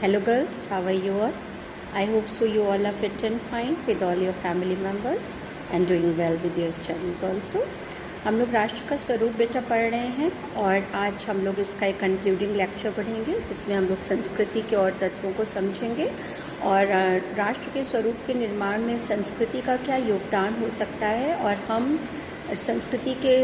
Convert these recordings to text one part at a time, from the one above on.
Hello girls, how are you all? I hope so you all are fit and fine with all your family members and doing well with your studies also. हम लोग राष्ट्र का स्वरूप बेटा पढ़ रहे हैं और आज हम लोग इसका एक कंक्लूडिंग लेक्चर पढ़ेंगे जिसमें हम लोग संस्कृति के और तत्वों को समझेंगे और राष्ट्र के स्वरूप के निर्माण में संस्कृति का क्या योगदान हो सकता है और हम संस्कृति के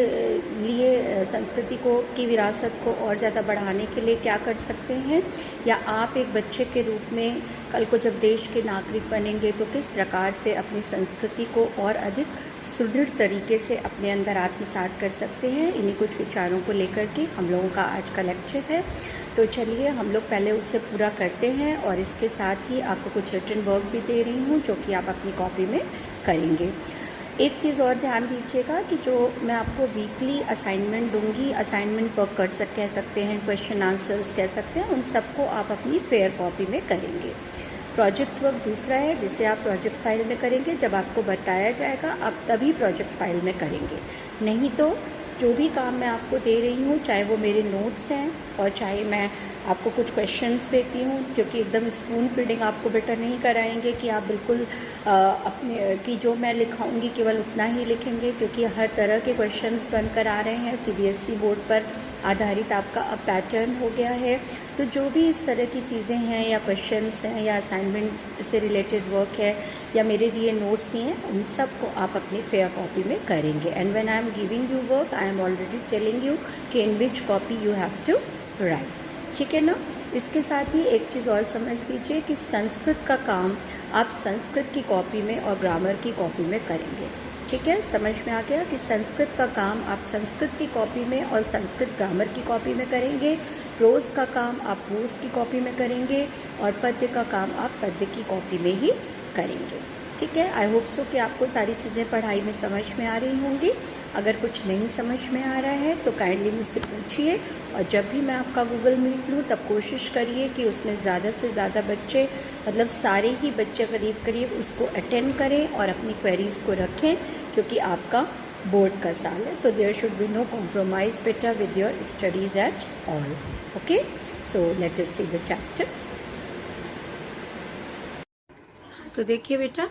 लिए संस्कृति को की विरासत को और ज़्यादा बढ़ाने के लिए क्या कर सकते हैं, या आप एक बच्चे के रूप में कल को जब देश के नागरिक बनेंगे तो किस प्रकार से अपनी संस्कृति को और अधिक सुदृढ़ तरीके से अपने अंदर आत्मसात कर सकते हैं। इन्हीं कुछ विचारों को लेकर के हम लोगों का आज का लेक्चर है। तो चलिए हम लोग पहले उससे पूरा करते हैं और इसके साथ ही आपको कुछ रिटन वर्क भी दे रही हूँ जो कि आप अपनी कॉपी में करेंगे। एक चीज़ और ध्यान दीजिएगा कि जो मैं आपको वीकली असाइनमेंट दूंगी, असाइनमेंट वर्क कह सकते हैं, क्वेश्चन आंसर्स कह सकते हैं, उन सबको आप अपनी फेयर कॉपी में करेंगे। प्रोजेक्ट वर्क दूसरा है जिसे आप प्रोजेक्ट फाइल में करेंगे। जब आपको बताया जाएगा आप तभी प्रोजेक्ट फाइल में करेंगे, नहीं तो जो भी काम मैं आपको दे रही हूँ, चाहे वो मेरे नोट्स हैं और चाहे मैं आपको कुछ क्वेश्चंस देती हूँ, क्योंकि एकदम स्पून फीडिंग आपको बेटा नहीं कराएंगे कि आप बिल्कुल अपने कि जो मैं लिखाऊंगी केवल उतना ही लिखेंगे, क्योंकि हर तरह के क्वेश्चंस बनकर आ रहे हैं। सीबीएसई बोर्ड पर आधारित आपका अब पैटर्न हो गया है। तो जो भी इस तरह की चीज़ें हैं या क्वेश्चंस हैं या असाइनमेंट से रिलेटेड वर्क है या मेरे दिए नोट्स ही हैं, उन सब को आप अपनी फेयर कॉपी में करेंगे। And when I am giving you work I am already telling you कि in which copy you have to write. ठीक है ना। इसके साथ ही एक चीज़ और समझ लीजिए कि संस्कृत का काम आप संस्कृत की कॉपी में और ग्रामर की कॉपी में करेंगे। ठीक है, समझ में आ गया कि संस्कृत का काम आप संस्कृत की कॉपी में और संस्कृत ग्रामर की कॉपी में करेंगे, प्रोज का काम आप प्रोज की कॉपी में करेंगे और पद्य का काम आप पद्य की कॉपी में ही करेंगे। ठीक है, आई होप सो कि आपको सारी चीज़ें पढ़ाई में समझ में आ रही होंगी। अगर कुछ नहीं समझ में आ रहा है तो काइंडली मुझसे पूछिए, और जब भी मैं आपका गूगल मीट लूँ तब कोशिश करिए कि उसमें ज़्यादा से ज़्यादा बच्चे, मतलब सारे ही बच्चे करीब करीब उसको अटेंड करें और अपनी क्वेरीज़ को रखें, क्योंकि आपका बोर्ड का साल है। तो there should be no compromise बेटा with your studies at all. Okay, so let us see the chapter. तो देखिए बेटा,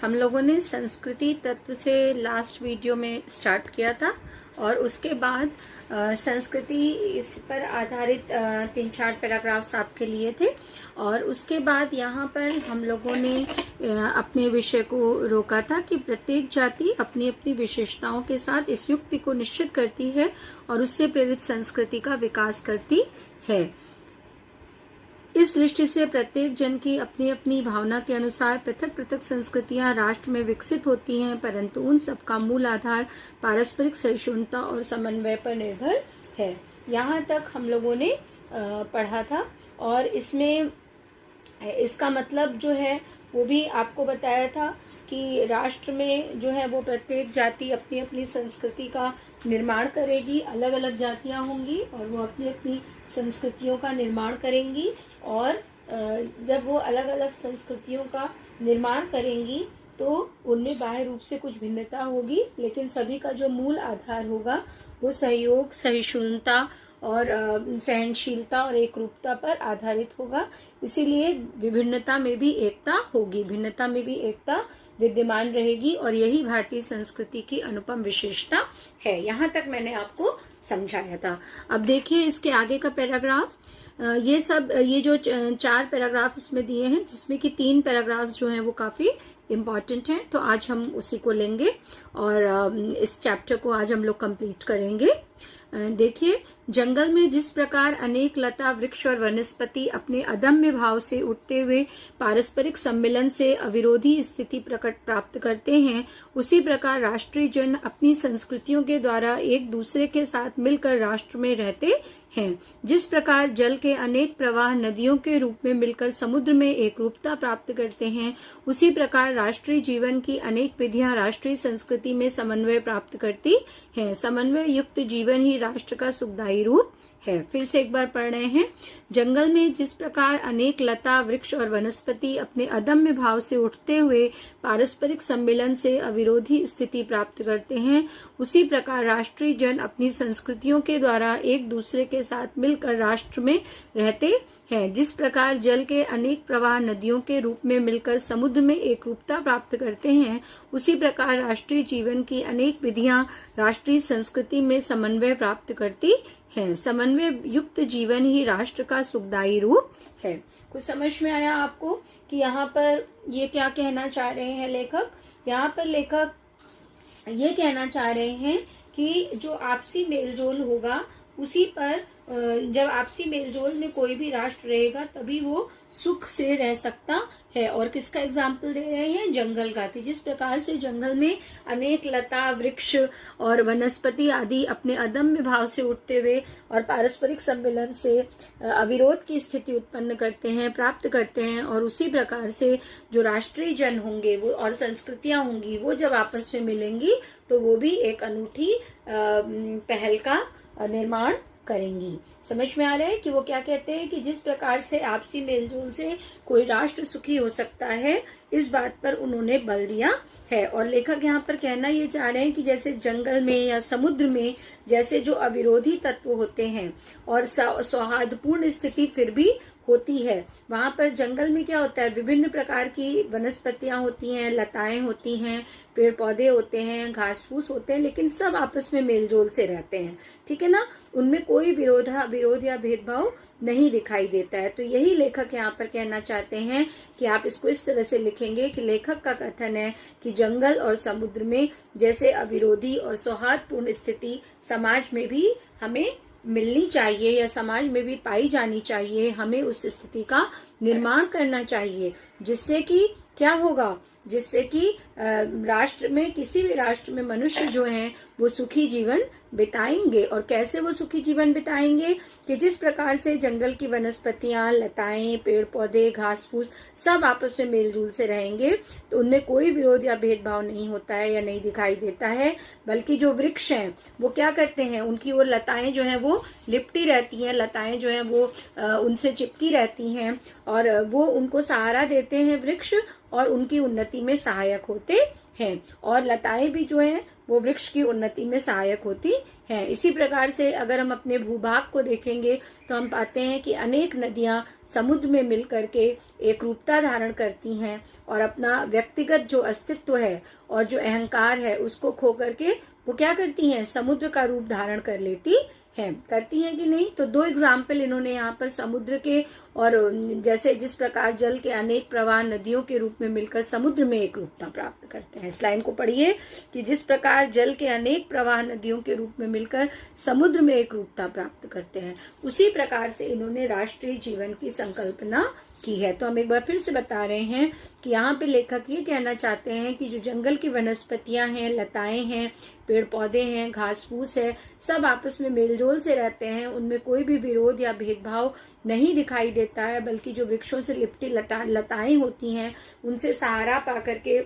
हम लोगों ने संस्कृति तत्व से लास्ट वीडियो में स्टार्ट किया था और उसके बाद संस्कृति इस पर आधारित 3-4 पैराग्राफ्स आपके लिए थे, और उसके बाद यहाँ पर हम लोगों ने अपने विषय को रोका था कि प्रत्येक जाति अपनी अपनी विशेषताओं के साथ इस युक्ति को निश्चित करती है और उससे प्रेरित संस्कृति का विकास करती है। इस दृष्टि से प्रत्येक जन की अपनी अपनी भावना के अनुसार पृथक पृथक संस्कृतियां राष्ट्र में विकसित होती हैं, परंतु उन सबका मूल आधार पारस्परिक सहिष्णुता और समन्वय पर निर्भर है। यहाँ तक हम लोगों ने पढ़ा था, और इसमें इसका मतलब जो है वो भी आपको बताया था कि राष्ट्र में जो है वो प्रत्येक जाति अपनी अपनी संस्कृति का निर्माण करेगी। अलग अलग जातियां होंगी और वो अपनी अपनी संस्कृतियों का निर्माण करेंगी, और जब वो अलग अलग संस्कृतियों का निर्माण करेंगी तो उनमें बाह्य रूप से कुछ भिन्नता होगी, लेकिन सभी का जो मूल आधार होगा वो सहयोग, सहिष्णुता और सहनशीलता और एकरूपता पर आधारित होगा। इसीलिए विभिन्नता में भी एकता होगी, भिन्नता में भी एकता विद्यमान रहेगी, और यही भारतीय संस्कृति की अनुपम विशेषता है। यहाँ तक मैंने आपको समझाया था। अब देखिए इसके आगे का पैराग्राफ। ये जो 4 पैराग्राफ इसमें दिए हैं, जिसमें कि 3 पैराग्राफ जो हैं वो काफी इम्पॉर्टेंट हैं, तो आज हम उसी को लेंगे और इस चैप्टर को आज हम लोग कंप्लीट करेंगे। देखिए, जंगल में जिस प्रकार अनेक लता, वृक्ष और वनस्पति अपने अदम्य भाव से उठते हुए पारस्परिक सम्मिलन से अविरोधी स्थिति प्राप्त करते हैं, उसी प्रकार राष्ट्रीय जन अपनी संस्कृतियों के द्वारा एक दूसरे के साथ मिलकर राष्ट्र में रहते हैं। जिस प्रकार जल के अनेक प्रवाह नदियों के रूप में मिलकर समुद्र में एक रूपता प्राप्त करते हैं, उसी प्रकार राष्ट्रीय जीवन की अनेक विधियां राष्ट्रीय संस्कृति में समन्वय प्राप्त करती हैं। समन्वय युक्त जीवन ही राष्ट्र का सुखदायी रूप है। फिर से एक बार पढ़ रहे हैं। जंगल में जिस प्रकार अनेक लता, वृक्ष और वनस्पति अपने अदम्य भाव से उठते हुए पारस्परिक सम्मिलन से अविरोधी स्थिति प्राप्त करते हैं, उसी प्रकार राष्ट्रीय जन अपनी संस्कृतियों के द्वारा एक दूसरे के साथ मिलकर राष्ट्र में रहते हैं। जिस प्रकार जल के अनेक प्रवाह नदियों के रूप में मिलकर समुद्र में एक रूपता प्राप्त करते हैं, उसी प्रकार राष्ट्रीय जीवन की अनेक विधियां राष्ट्रीय संस्कृति में समन्वय प्राप्त करती हैं। समन्वय युक्त जीवन ही राष्ट्र का सुखदायी रूप है। कुछ समझ में आया आपको कि यहाँ पर ये क्या कहना चाह रहे हैं लेखक? यहाँ पर लेखक ये कहना चाह रहे हैं कि जो आपसी मेलजोल होगा, उसी पर जब आपसी मेलजोल में कोई भी राष्ट्र रहेगा तभी वो सुख से रह सकता है। और किसका एग्जाम्पल दे रहे हैं? जंगल का, कि जिस प्रकार से जंगल में अनेक लता, वृक्ष और वनस्पति आदि अपने अदम्य भाव से उठते हुए और पारस्परिक सम्मिलन से अविरोध की स्थिति उत्पन्न करते हैं, प्राप्त करते हैं, और उसी प्रकार से जो राष्ट्रीय जन होंगे वो और संस्कृतियां होंगी, वो जब आपस में मिलेंगी तो वो भी एक अनूठी पहल का निर्माण करेंगी। समझ में आ रहा है कि वो क्या कहते हैं कि जिस प्रकार से आपसी मेलजोल से कोई राष्ट्र सुखी हो सकता है, इस बात पर उन्होंने बल दिया है। और लेखक यहाँ पर कहना ये चाह रहे हैं कि जैसे जंगल में या समुद्र में जैसे जो अविरोधी तत्व होते हैं और सौहार्दपूर्ण स्थिति फिर भी होती है, वहां पर जंगल में क्या होता है, विभिन्न प्रकार की वनस्पतियां होती हैं, लताएं होती हैं, पेड़ पौधे होते हैं, घास फूस होते हैं, लेकिन सब आपस में मेलजोल से रहते हैं। ठीक है ना, उनमें कोई विरोध या भेदभाव नहीं दिखाई देता है। तो यही लेखक यहाँ पर कहना चाहते हैं कि आप इसको इस तरह से लिखेंगे कि लेखक का कथन है कि जंगल और समुद्र में जैसे अविरोधी और सौहार्दपूर्ण स्थिति समाज में भी हमें मिलनी चाहिए या समाज में भी पाई जानी चाहिए, हमें उस स्थिति का निर्माण करना चाहिए, जिससे कि क्या होगा, जिससे कि राष्ट्र में, किसी भी राष्ट्र में मनुष्य जो हैं वो सुखी जीवन बिताएंगे। और कैसे वो सुखी जीवन बिताएंगे? कि जिस प्रकार से जंगल की वनस्पतियां, लताएं, पेड़ पौधे, घास फूस सब आपस में मेलजोल से रहेंगे तो उनमें कोई विरोध या भेदभाव नहीं होता है या नहीं दिखाई देता है, बल्कि जो वृक्ष हैं वो क्या करते हैं, उनकी वो लताएं जो हैं वो लिपटी रहती हैं, लताएं जो हैं वो उनसे चिपकी रहती हैं और वो उनको सहारा देते हैं वृक्ष, और उनकी उन्नति में सहायक होते हैं। और लताएं भी जो हैं वो वृक्ष की उन्नति में सहायक होती हैं। इसी प्रकार से अगर हम अपने भूभाग को देखेंगे तो हम पाते हैं कि अनेक नदियां समुद्र में मिल करके एक रूपता धारण करती हैं और अपना व्यक्तिगत जो अस्तित्व है और जो अहंकार है उसको खो करके वो क्या करती हैं, समुद्र का रूप धारण कर लेती है। करती हैं कि नहीं? तो दो एग्जाम्पल इन्होंने यहाँ पर समुद्र के, और जैसे जिस प्रकार जल के अनेक प्रवाह नदियों के रूप में मिलकर समुद्र में एक रूपता प्राप्त करते हैं। इस लाइन को पढ़िए कि जिस प्रकार जल के अनेक प्रवाह नदियों के रूप में मिलकर समुद्र में एक रूपता प्राप्त करते हैं, उसी प्रकार से इन्होंने राष्ट्रीय जीवन की संकल्पना की है। तो हम एक बार फिर से बता रहे हैं कि यहाँ पे लेखक ये कहना चाहते हैं कि जो जंगल की वनस्पतियां हैं, लताएं हैं, पेड़ पौधे हैं, घास फूस है, सब आपस में मेलजोल से रहते हैं, उनमें कोई भी विरोध या भेदभाव नहीं दिखाई देता है, बल्कि जो वृक्षों से लिपटी लताएं होती हैं उनसे सहारा पा करके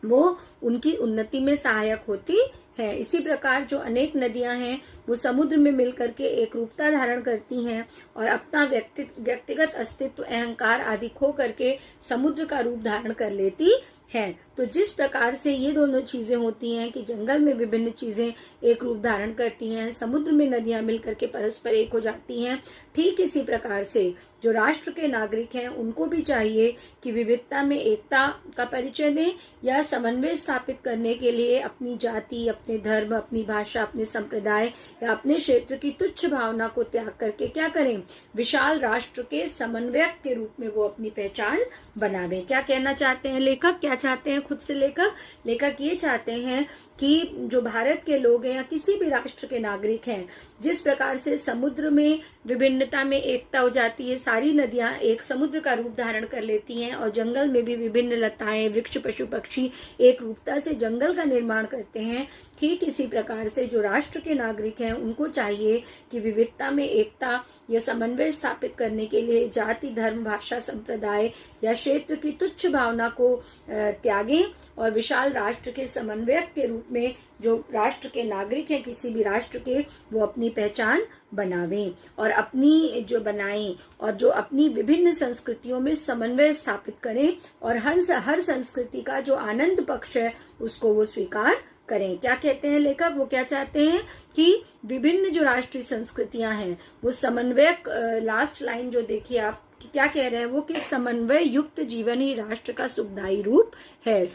वो उनकी उन्नति में सहायक होती है। इसी प्रकार जो अनेक नदियां हैं वो समुद्र में मिल करके एक रूपता धारण करती हैं और अपना व्यक्तिगत अस्तित्व, अहंकार आदि खो करके समुद्र का रूप धारण कर लेती हैं। तो जिस प्रकार से ये दोनों चीजें होती हैं कि जंगल में विभिन्न चीजें एक रूप धारण करती हैं, समुद्र में नदियां मिलकर के परस्पर एक हो जाती हैं, ठीक इसी प्रकार से जो राष्ट्र के नागरिक हैं उनको भी चाहिए कि विविधता में एकता का परिचय दें या समन्वय स्थापित करने के लिए अपनी जाति, अपने धर्म, अपनी भाषा, अपने संप्रदाय या अपने क्षेत्र की तुच्छ भावना को त्याग करके क्या करें, विशाल राष्ट्र के समन्वयक के रूप में वो अपनी पहचान बनावें। क्या कहना चाहते हैं लेखक? क्या चाहते हैं खुद से लेखक ये चाहते हैं कि जो भारत के लोग हैं या किसी भी राष्ट्र के नागरिक हैं, जिस प्रकार से समुद्र में विभिन्नता में एकता हो जाती है, सारी नदियां एक समुद्र का रूप धारण कर लेती हैं और जंगल में भी विभिन्न लताएं, वृक्ष, पशु पक्षी एक रूपता से जंगल का निर्माण करते हैं, ठीक इसी प्रकार से जो राष्ट्र के नागरिक हैं उनको चाहिए कि विविधता में एकता या समन्वय स्थापित करने के लिए जाति, धर्म, भाषा, संप्रदाय या क्षेत्र की तुच्छ भावना को त्यागें और विशाल राष्ट्र के समन्वयक के रूप में जो राष्ट्र के नागरिक हैं किसी भी राष्ट्र के, वो अपनी पहचान बनावें और अपनी जो बनाएं और जो अपनी विभिन्न संस्कृतियों में समन्वय स्थापित करें और हर संस्कृति का जो आनंद पक्ष है उसको वो स्वीकार करें। क्या कहते हैं लेखक, वो क्या चाहते हैं कि विभिन्न जो राष्ट्रीय संस्कृतियां हैं वो समन्वयक, लास्ट लाइन जो देखिए आप क्या कह रहे हैं वो, कि समन्वय युक्त जीवन ही राष्ट्र का सुखदायी रूप है।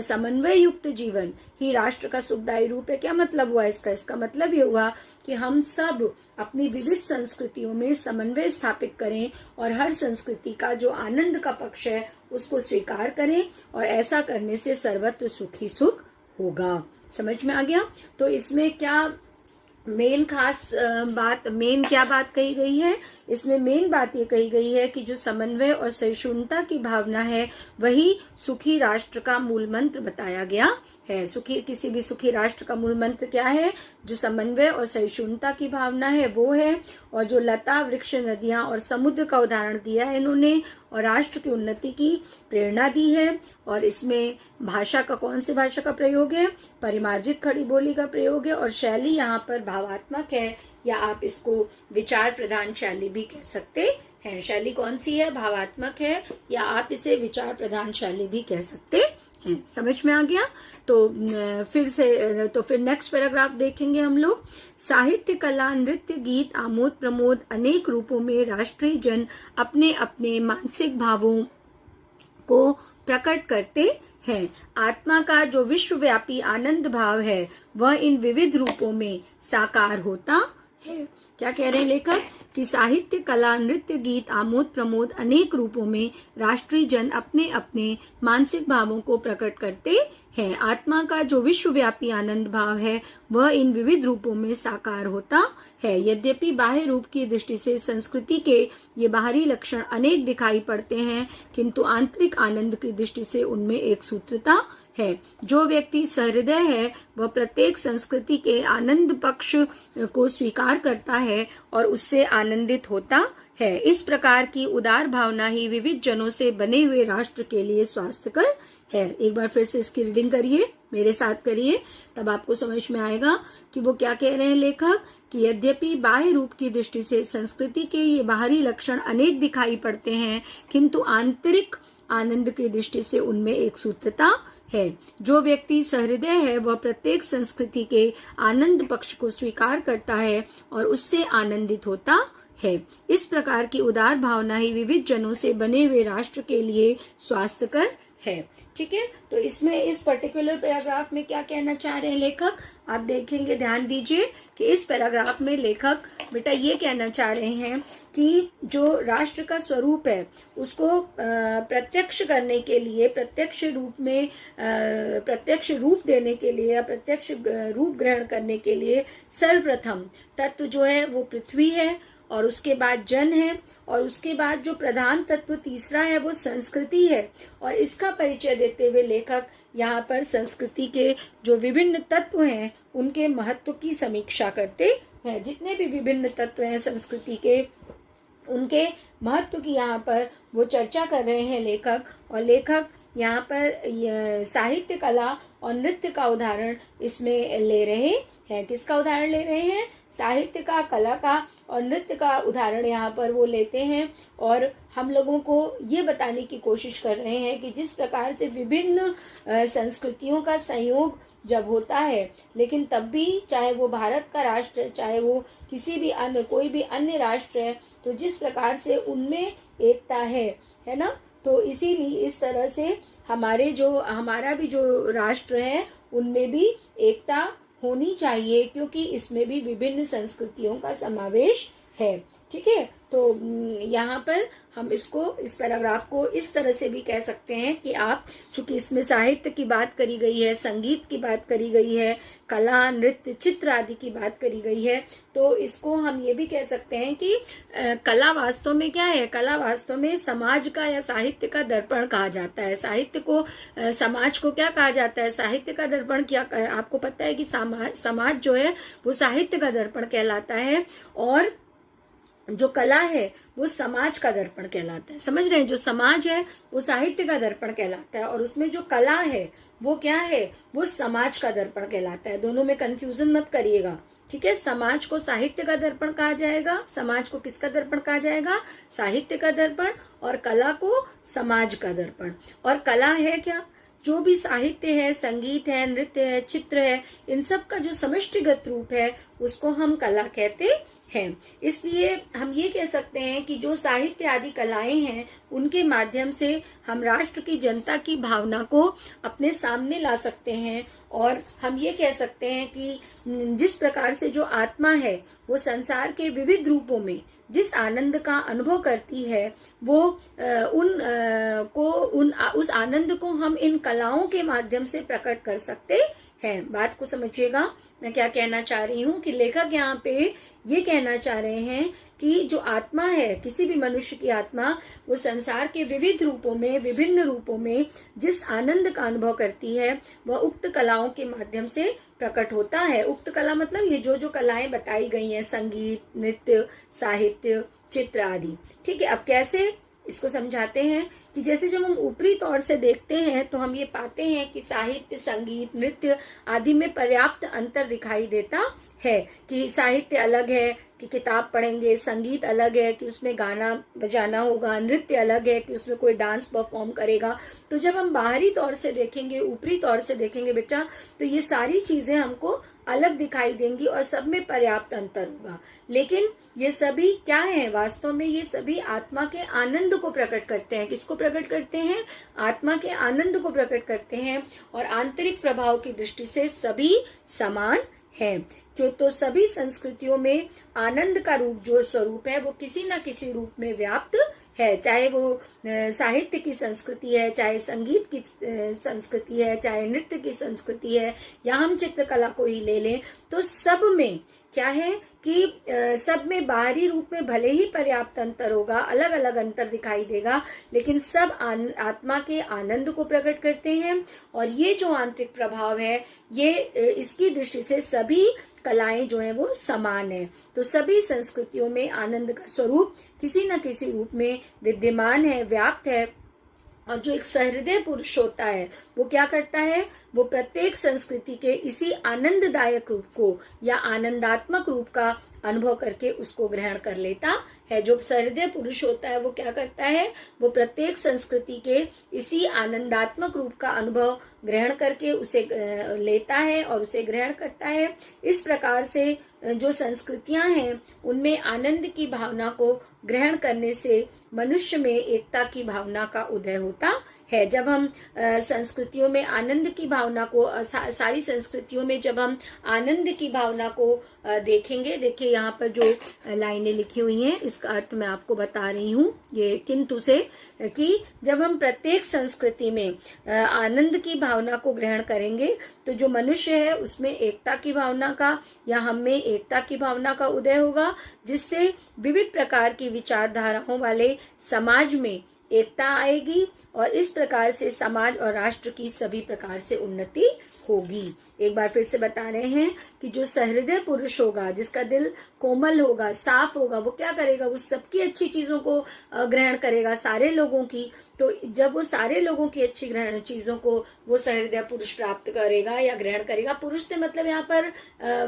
समन्वय युक्त जीवन ही राष्ट्र का सुखदायी रूप है। क्या मतलब हुआ इसका मतलब ये हुआ कि हम सब अपनी विविध संस्कृतियों में समन्वय स्थापित करें और हर संस्कृति का जो आनंद का पक्ष है उसको स्वीकार करें और ऐसा करने से सर्वत्र सुख ही सुख होगा। समझ में आ गया? तो इसमें क्या मेन क्या बात कही गई है? इसमें मेन बात ये कही गई है कि जो समन्वय और सहिष्णुता की भावना है वही सुखी राष्ट्र का मूल मंत्र बताया गया है। किसी भी सुखी राष्ट्र का मूल मंत्र क्या है? जो समन्वय और सहिष्णुता की भावना है वो है। और जो लता, वृक्ष, नदियां और समुद्र का उदाहरण दिया है इन्होंने और राष्ट्र की उन्नति की प्रेरणा दी है। और इसमें भाषा का, कौन सी भाषा का प्रयोग है? परिमार्जित खड़ी बोली का प्रयोग है। और शैली यहाँ पर भावात्मक है या आप इसको विचार प्रधान शैली भी कह सकते हैं। शैली कौन सी है? भावात्मक है या आप इसे विचार प्रधान शैली भी कह सकते हैं। समझ में आ गया? तो फिर नेक्स्ट पैराग्राफ देखेंगे हम लोग। साहित्य, कला, नृत्य, गीत, आमोद प्रमोद अनेक रूपों में राष्ट्रीय जन अपने अपने मानसिक भावों को प्रकट करते हैं। आत्मा का जो विश्वव्यापी आनंद भाव है वह इन विविध रूपों में साकार होता है। क्या कह रहे हैं लेखक? कि साहित्य, कला, नृत्य, गीत, आमोद प्रमोद अनेक रूपों में राष्ट्रीय जन अपने अपने मानसिक भावों को प्रकट करते हैं। आत्मा का जो विश्वव्यापी आनंद भाव है वह इन विविध रूपों में साकार होता है। यद्यपि बाह्य रूप की दृष्टि से संस्कृति के ये बाहरी लक्षण अनेक दिखाई पड़ते हैं, किंतु आंतरिक आनंद की दृष्टि से उनमें एक सूत्रता है। जो व्यक्ति सहृदय है वह प्रत्येक संस्कृति के आनंद पक्ष को स्वीकार करता है और उससे आनंदित होता है। इस प्रकार की उदार भावना ही विविध जनों से बने हुए राष्ट्र के लिए स्वास्थ्यकर है। एक बार फिर से इसकी रीडिंग करिए, मेरे साथ करिए, तब आपको समझ में आएगा कि वो क्या कह रहे हैं लेखक। कि यद्यपि बाह्य रूप की दृष्टि से संस्कृति के ये बाहरी लक्षण अनेक दिखाई पड़ते हैं, किंतु आंतरिक आनंद की दृष्टि से उनमें एक सूत्रता है। जो व्यक्ति सहृदय है वह प्रत्येक संस्कृति के आनंद पक्ष को स्वीकार करता है और उससे आनंदित होता है। इस प्रकार की उदार भावना ही विविध जनों से बने हुए राष्ट्र के लिए स्वास्थ्यकर है। ठीक है, तो इसमें इस पर्टिकुलर पैराग्राफ में क्या कहना चाह रहे हैं लेखक, आप देखेंगे, ध्यान दीजिए कि इस पैराग्राफ में लेखक बेटा ये कहना चाह रहे हैं कि जो राष्ट्र का स्वरूप है उसको प्रत्यक्ष करने के लिए, प्रत्यक्ष रूप देने के लिए या प्रत्यक्ष रूप ग्रहण करने के लिए सर्वप्रथम तत्व जो है वो पृथ्वी है और उसके बाद जन है और उसके बाद जो प्रधान तत्व तीसरा है वो संस्कृति है। और इसका परिचय देते हुए लेखक यहाँ पर संस्कृति के जो विभिन्न तत्व हैं उनके महत्व की समीक्षा करते हैं। जितने भी विभिन्न तत्व हैं संस्कृति के, उनके महत्व की यहाँ पर वो चर्चा कर रहे हैं लेखक। और लेखक यहाँ पर साहित्य, कला और नृत्य का उदाहरण इसमें ले रहे हैं। किसका उदाहरण ले रहे हैं? साहित्य का, कला का और नृत्य का उदाहरण यहाँ पर वो लेते हैं और हम लोगों को ये बताने की कोशिश कर रहे हैं कि जिस प्रकार से विभिन्न संस्कृतियों का संयोग जब होता है, लेकिन तब भी चाहे वो भारत का राष्ट्र है, चाहे वो किसी भी अन्य कोई भी अन्य राष्ट्र है, तो जिस प्रकार से उनमें एकता है ना, तो इसीलिए इस तरह से हमारा भी जो राष्ट्र है उनमें भी एकता होनी चाहिए, क्योंकि इसमें भी विभिन्न संस्कृतियों का समावेश है। ठीक है, तो यहाँ पर हम इसको, इस पैराग्राफ को इस तरह से भी कह सकते हैं कि आप, चूंकि इसमें साहित्य की बात करी गई है, संगीत की बात करी गई है, कला, नृत्य, चित्र आदि की बात करी गई है, तो इसको हम ये भी कह सकते हैं कि कला वास्तव में क्या है? कला वास्तव में समाज का या साहित्य का दर्पण कहा जाता है। साहित्य को, समाज को क्या कहा जाता है? साहित्य का दर्पण। क्या आपको पता है कि समाज जो है वो साहित्य का दर्पण कहलाता है, और जो कला है वो समाज का दर्पण कहलाता है। समझ रहे हैं? जो समाज है वो साहित्य का दर्पण कहलाता है, और उसमें जो कला है वो क्या है? वो समाज का दर्पण कहलाता है। दोनों में कंफ्यूजन मत करिएगा। ठीक है, समाज को साहित्य का दर्पण कहा जाएगा। समाज को किसका दर्पण कहा जाएगा? साहित्य का दर्पण। और कला को समाज का दर्पण। और कला है क्या? जो भी साहित्य है, संगीत है, नृत्य है, चित्र है, इन सब का जो समष्टिगत रूप है उसको हम कला कहते हैं। इसलिए हम ये कह सकते हैं कि जो साहित्य आदि कलाएं हैं उनके माध्यम से हम राष्ट्र की, जनता की भावना को अपने सामने ला सकते हैं। और हम ये कह सकते हैं कि जिस प्रकार से जो आत्मा है वो संसार के विविध रूपों में जिस आनंद का अनुभव करती है, वो उस आनंद को हम इन कलाओं के माध्यम से प्रकट कर सकते हैं। बात को समझिएगा मैं क्या कहना चाह रही हूँ, कि लेखक यहाँ पे ये कहना चाह रहे हैं कि जो आत्मा है, किसी भी मनुष्य की आत्मा, वो संसार के विविध रूपों में, विभिन्न रूपों में जिस आनंद का अनुभव करती है वह उक्त कलाओं के माध्यम से प्रकट होता है। उक्त कला मतलब ये जो कलाएं बताई गई हैं, संगीत, नृत्य, साहित्य, चित्र आदि। ठीक है, अब कैसे इसको समझाते हैं कि जैसे जब हम ऊपरी तौर से देखते हैं तो हम ये पाते हैं कि साहित्य, संगीत, नृत्य आदि में पर्याप्त अंतर दिखाई देता है। कि साहित्य अलग है कि किताब पढ़ेंगे, संगीत अलग है कि उसमें गाना बजाना होगा, नृत्य अलग है कि उसमें कोई डांस परफॉर्म करेगा। तो जब हम बाहरी तौर से देखेंगे, ऊपरी तौर से देखेंगे बेटा, तो ये सारी चीजें हमको अलग दिखाई देंगी और सब में पर्याप्त अंतर होगा। लेकिन ये सभी क्या है? वास्तव में ये सभी आत्मा के आनंद को प्रकट करते हैं। किसको प्रकट करते हैं? आत्मा के आनंद को प्रकट करते हैं। और आंतरिक प्रभाव की दृष्टि से सभी समान है। तो सभी संस्कृतियों में आनंद का रूप, जो स्वरूप है, वो किसी न किसी रूप में व्याप्त है। चाहे वो साहित्य की संस्कृति है, चाहे संगीत की संस्कृति है, चाहे नृत्य की संस्कृति है, या हम चित्रकला को ही ले लें, तो सब में क्या है कि सब में बाहरी रूप में भले ही पर्याप्त अंतर होगा, अलग अलग अंतर दिखाई देगा, लेकिन सब आत्मा के आनंद को प्रकट करते हैं। और ये जो आंतरिक प्रभाव है, ये इसकी दृष्टि से सभी कलाएं जो है वो समान है। तो सभी संस्कृतियों में आनंद का स्वरूप किसी न किसी रूप में विद्यमान है, व्याप्त है। और जो एक सहृदय पुरुष होता है वो क्या करता है? वो प्रत्येक संस्कृति के इसी आनंददायक रूप को या आनंदात्मक रूप का अनुभव करके उसको ग्रहण कर लेता है। जो सहृदय पुरुष होता है वो क्या करता है? वो प्रत्येक संस्कृति के इसी आनंदात्मक रूप का अनुभव ग्रहण करके उसे लेता है और उसे ग्रहण करता है। इस प्रकार से जो संस्कृतियां हैं उनमें आनंद की भावना को ग्रहण करने से मनुष्य में एकता की भावना का उदय होता है। जब हम संस्कृतियों में आनंद की भावना को, सारी संस्कृतियों में जब हम आनंद की भावना को देखेंगे, देखिए यहाँ पर जो लाइनें लिखी हुई हैं इसका अर्थ मैं आपको बता रही हूँ, ये किंतु से, कि जब हम प्रत्येक संस्कृति में आनंद की भावना को ग्रहण करेंगे तो जो मनुष्य है उसमें एकता की भावना का, या हम में एकता की भावना का उदय होगा, जिससे विविध प्रकार की विचारधाराओं वाले समाज में एकता आएगी और इस प्रकार से समाज और राष्ट्र की सभी प्रकार से उन्नति होगी। एक बार फिर से बता रहे हैं कि जो सहृदय पुरुष होगा, जिसका दिल कोमल होगा, साफ होगा, वो क्या करेगा? वो सबकी अच्छी चीजों को ग्रहण करेगा, सारे लोगों की। तो जब वो सारे लोगों की अच्छी ग्रहण चीजों को वो सहृदय पुरुष प्राप्त करेगा या ग्रहण करेगा, पुरुष से मतलब यहाँ पर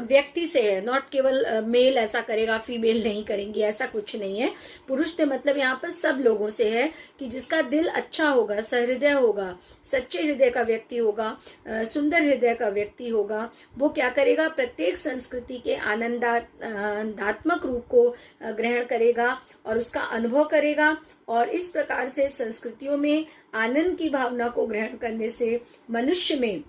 व्यक्ति से है, नॉट केवल मेल ऐसा करेगा, फीमेल नहीं करेंगी, ऐसा कुछ नहीं है। पुरुष से मतलब यहाँ पर सब लोगों से है कि जिसका दिल अच्छा होगा, सहृदय होगा, सच्चे हृदय का व्यक्ति होगा, सुंदर हृदय का व्यक्ति होगा, वो क्या करेगा? प्रत्येक संस्कृति के आनंदात्मक रूप को ग्रहण करेगा और उसका अनुभव करेगा। और इस प्रकार से संस्कृतियों में आनंद की भावना को ग्रहण करने से मनुष्य में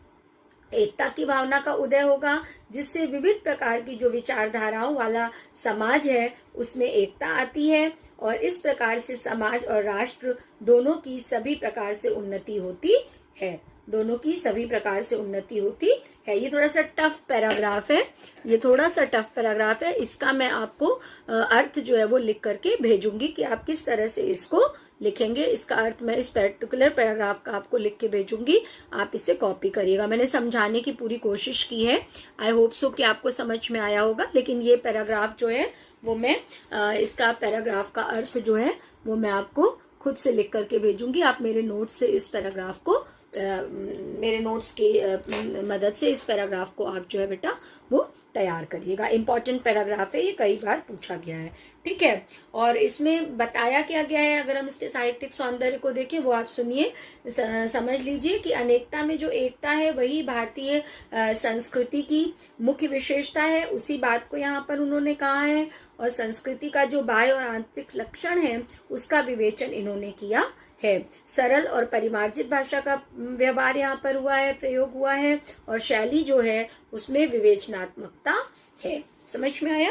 एकता की भावना का उदय होगा, जिससे विविध प्रकार की जो विचारधाराओं वाला समाज है उसमें एकता आती है और इस प्रकार से समाज और राष्ट्र दोनों की सभी प्रकार से उन्नति होती है। दोनों की सभी प्रकार से उन्नति होती है। ये थोड़ा सा टफ पैराग्राफ है, ये थोड़ा सा टफ पैराग्राफ है। इसका मैं आपको अर्थ जो है वो लिख करके भेजूंगी कि आप किस तरह से इसको लिखेंगे। इसका अर्थ मैं इस पर्टिकुलर पैराग्राफ का आपको लिख के भेजूंगी, आप इसे कॉपी करिएगा। मैंने समझाने की पूरी कोशिश की है, आई होप सो कि आपको समझ में आया होगा। लेकिन ये पैराग्राफ जो है वो मैं इसका पैराग्राफ का अर्थ जो है वो मैं आपको खुद से लिख करके भेजूंगी। आप मेरे नोट्स से इस पैराग्राफ को मेरे नोट्स की मदद से इस पैराग्राफ को आप जो है बेटा वो तैयार करिएगा। इंपॉर्टेंट पैराग्राफ है, ये कई बार पूछा गया है, ठीक है। और इसमें बताया क्या गया है, अगर हम इसके साहित्यिक सौंदर्य को देखें वो आप सुनिए, समझ लीजिए कि अनेकता में जो एकता है वही भारतीय संस्कृति की मुख्य विशेषता है। उसी बात को यहाँ पर उन्होंने कहा है और संस्कृति का जो बाह्य और आंतरिक लक्षण है उसका विवेचन इन्होंने किया है। सरल और परिमार्जित भाषा का व्यवहार यहाँ पर हुआ है, प्रयोग हुआ है और शैली जो है उसमें विवेचनात्मकता है। समझ में आया?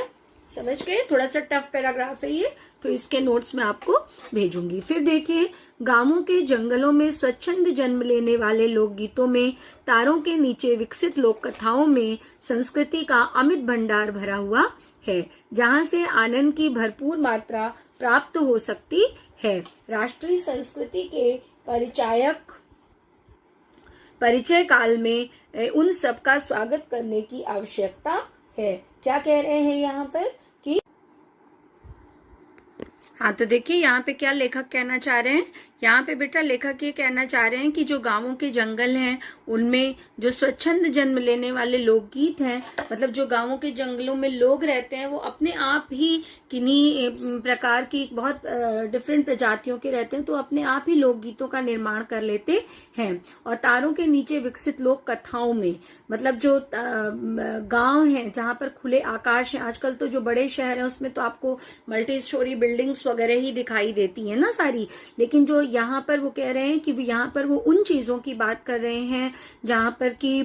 समझ गए? थोड़ा सा टफ पैराग्राफ है ये, तो इसके नोट्स मैं आपको भेजूंगी। फिर देखिए, गांवों के जंगलों में स्वच्छंद जन्म लेने वाले लोकगीतों में, तारों के नीचे विकसित लोक कथाओं में संस्कृति का अमित भंडार भरा हुआ है, जहाँ से आनंद की भरपूर मात्रा प्राप्त हो सकती है। राष्ट्रीय संस्कृति के परिचय काल में उन सब का स्वागत करने की आवश्यकता है। क्या कह रहे हैं यहाँ पर कि हाँ, तो देखिए यहाँ पे क्या लेखक कहना चाह रहे हैं। यहाँ पे बेटा लेखक ये कहना चाह रहे हैं कि जो गांवों के जंगल हैं उनमें जो स्वच्छंद जन्म लेने वाले लोकगीत हैं, मतलब जो गांवों के जंगलों में लोग रहते हैं वो अपने आप ही किन्हीं प्रकार की बहुत डिफरेंट प्रजातियों के रहते हैं, तो अपने आप ही लोकगीतों का निर्माण कर लेते हैं। और तारों के नीचे विकसित लोक कथाओं में, मतलब जो गांव हैं जहां पर खुले आकाश है, आजकल तो जो बड़े शहर हैं उसमें तो आपको मल्टी स्टोरी बिल्डिंग्स वगैरह ही दिखाई देती है ना सारी, लेकिन जो यहाँ पर वो कह रहे हैं कि यहाँ पर वो उन चीजों की बात कर रहे हैं जहां पर कि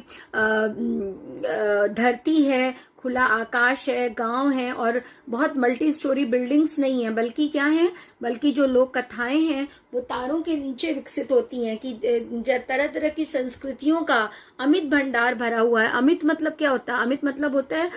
धरती है, खुला आकाश है, गांव है और बहुत मल्टी स्टोरी बिल्डिंग्स नहीं है, बल्कि क्या है, बल्कि जो लोक कथाएं हैं वो तारों के नीचे विकसित होती हैं कि तरह तरह की संस्कृतियों का अमित भंडार भरा हुआ है। अमित मतलब क्या होता है? अमित मतलब होता है